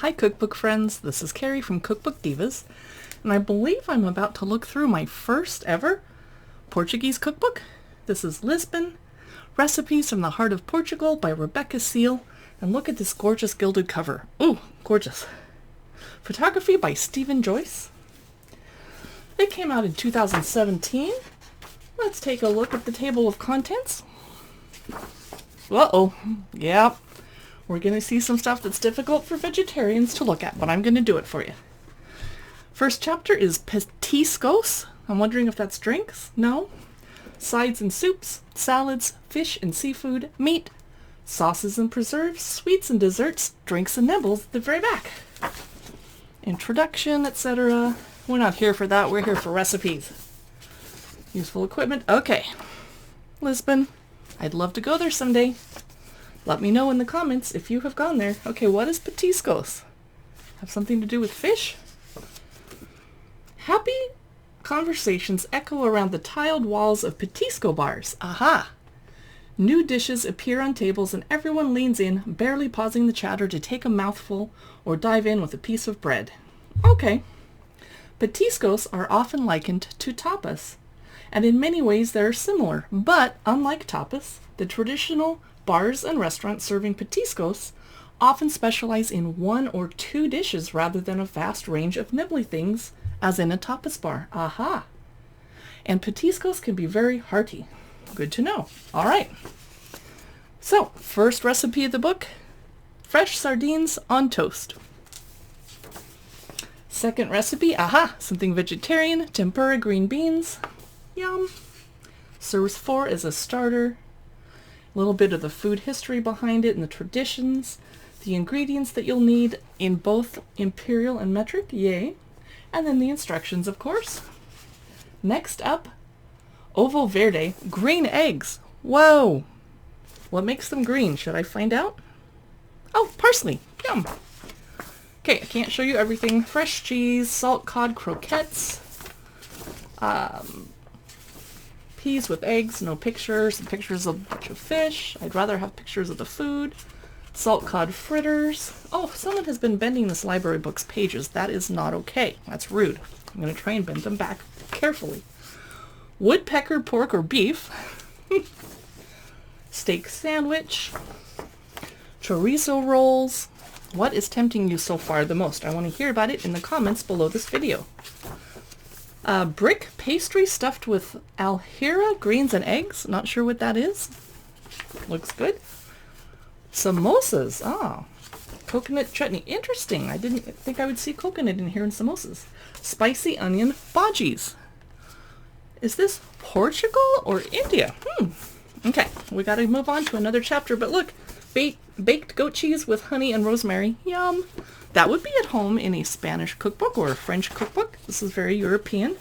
Hi cookbook friends, this is Carrie from Cookbook Divas, and I believe I'm about to look through my first ever Portuguese cookbook. This is Lisbon, Recipes from the Heart of Portugal by Rebecca Seal, and look at this gorgeous gilded cover. Ooh, gorgeous. Photography by Joyce. It came out in 2017. Let's take a look at the table of contents. Uh-oh, yeah. We're going to see some stuff that's difficult for vegetarians to look at, but I'm going to do it for you. First chapter is petiscos. I'm wondering if that's drinks. No. Sides and soups, salads, fish and seafood, meat, sauces and preserves, sweets and desserts, drinks and nibbles at the very back. Introduction, etc. We're not here for that. We're here for recipes. Useful equipment. Okay. Lisbon. I'd love to go there someday. Let me know in the comments if you have gone there. Okay, what is petiscos? Have something to do with fish? Happy conversations echo around the tiled walls of petisco bars. Aha! New dishes appear on tables and everyone leans in, barely pausing the chatter to take a mouthful or dive in with a piece of bread. Okay. Petiscos are often likened to tapas, and in many ways they're similar, but unlike tapas, the traditional bars and restaurants serving petiscos often specialize in one or two dishes rather than a vast range of nibbly things, as in a tapas bar. Aha! And petiscos can be very hearty. Good to know. All right. So, first recipe of the book, fresh sardines on toast. Second recipe, aha, something vegetarian, tempura green beans. Yum. Serves 4 as a starter. A little bit of the food history behind it and the traditions. The ingredients that you'll need in both imperial and metric, yay. And then the instructions, of course. Next up, ovo verde, green eggs. Whoa! What makes them green? Should I find out? Oh, parsley. Yum. Okay, I can't show you everything. Fresh cheese, salt cod croquettes, peas with eggs, no pictures, and pictures of a bunch of fish. I'd rather have pictures of the food. Salt cod fritters. Oh, someone has been bending this library book's pages. That is not okay. That's rude. I'm going to try and bend them back carefully. Woodpecker pork or beef. Steak sandwich. Chorizo rolls. What is tempting you so far the most? I want to hear about it in the comments below this video. Brick pastry stuffed with alhira, greens and eggs. Not sure what that is. Looks good. Samosas. Ah, coconut chutney. Interesting. I didn't think I would see coconut in here in samosas. Spicy onion bhajis. Is this Portugal or India? Okay, we got to move on to another chapter. But look, baked goat cheese with honey and rosemary. Yum. That would be at home in a Spanish cookbook or a French cookbook. This is very European.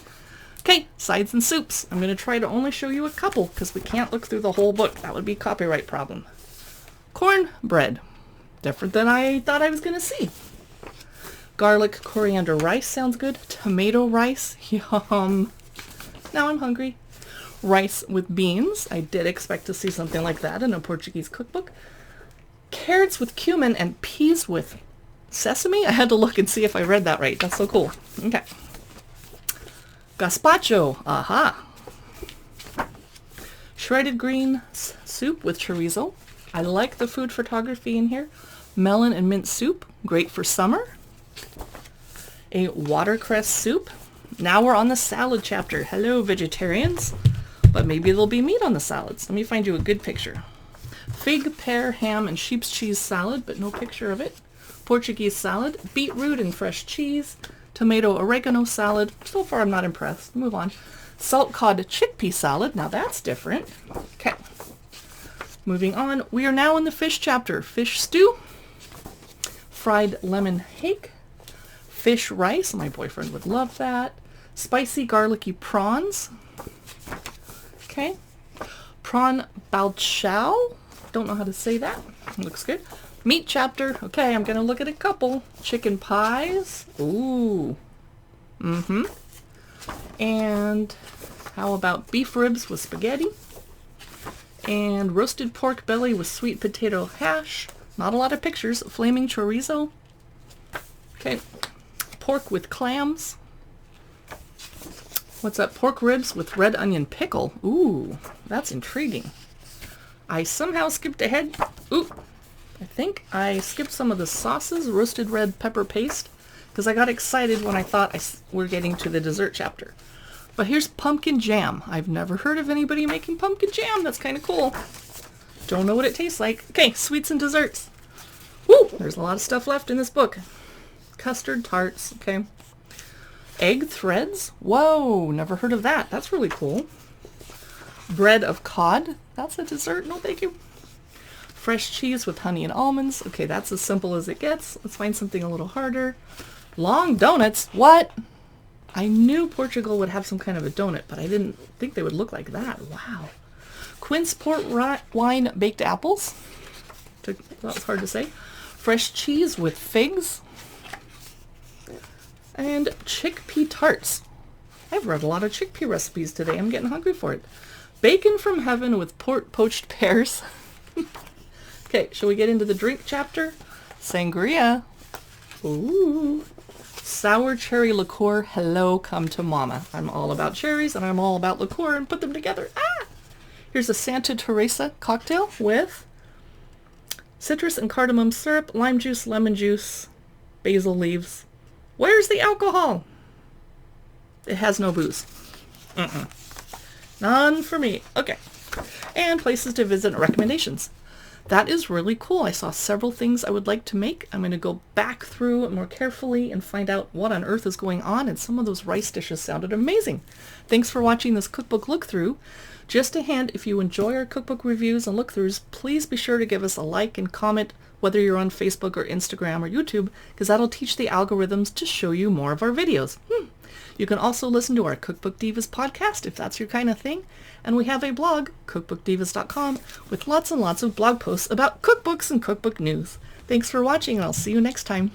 Okay, sides and soups. I'm going to try to only show you a couple because we can't look through the whole book. That would be a copyright problem. Cornbread. Different than I thought I was going to see. Garlic coriander rice sounds good. Tomato rice. Yum. Now I'm hungry. Rice with beans. I did expect to see something like that in a Portuguese cookbook. Carrots with cumin and peas with sesame? I had to look and see if I read that right. That's so cool. Okay. Gazpacho. Aha. Shredded green soup with chorizo. I like the food photography in here. Melon and mint soup. Great for summer. A watercress soup. Now we're on the salad chapter. Hello, vegetarians. But maybe there'll be meat on the salads. Let me find you a good picture. Fig, pear, ham, and sheep's cheese salad, but no picture of it. Portuguese salad, beetroot and fresh cheese, tomato oregano salad. So far I'm not impressed. Move on. Salt cod chickpea salad. Now that's different. Okay. Moving on. We are now in the fish chapter. Fish stew, fried lemon hake, fish rice. My boyfriend would love that. Spicy garlicky prawns. Okay. Prawn balchao. Don't know how to say that. Looks good. Meat chapter. Okay, I'm going to look at a couple. Chicken pies. Ooh. And how about beef ribs with spaghetti? And roasted pork belly with sweet potato hash. Not a lot of pictures. Flaming chorizo. Okay, pork with clams. What's that? Pork ribs with red onion pickle. Ooh, that's intriguing. I somehow skipped ahead. Ooh, I think I skipped some of the sauces, roasted red pepper paste, because I got excited when I thought we're getting to the dessert chapter. But here's pumpkin jam. I've never heard of anybody making pumpkin jam. That's kind of cool. Don't know what it tastes like. Okay, sweets and desserts. Woo! There's a lot of stuff left in this book. Custard tarts, okay. Egg threads. Whoa, never heard of that. That's really cool. Bread of cod. That's a dessert. No, thank you. Fresh cheese with honey and almonds. Okay, that's as simple as it gets. Let's find something a little harder. Long donuts. What? I knew Portugal would have some kind of a donut, but I didn't think they would look like that. Wow. Quince port wine baked apples. That was hard to say. Fresh cheese with figs. And chickpea tarts. I've read a lot of chickpea recipes today. I'm getting hungry for it. Bacon from heaven with poached pears. Okay, shall we get into the drink chapter? Sangria. Ooh. Sour cherry liqueur. Hello, come to mama. I'm all about cherries and I'm all about liqueur and put them together. Ah! Here's a Santa Teresa cocktail with citrus and cardamom syrup, lime juice, lemon juice, basil leaves. Where's the alcohol? It has no booze. None for me. Okay. And places to visit and recommendations. That is really cool. I saw several things I would like to make. I'm going to go back through more carefully and find out what on earth is going on, and some of those rice dishes sounded amazing. Thanks for watching this cookbook look-through. Just a hint, if you enjoy our cookbook reviews and look-throughs, please be sure to give us a like and comment, whether you're on Facebook or Instagram or YouTube, because that'll teach the algorithms to show you more of our videos. You can also listen to our Cookbook Divas podcast if that's your kind of thing. And we have a blog, cookbookdivas.com, with lots and lots of blog posts about cookbooks and cookbook news. Thanks for watching, and I'll see you next time.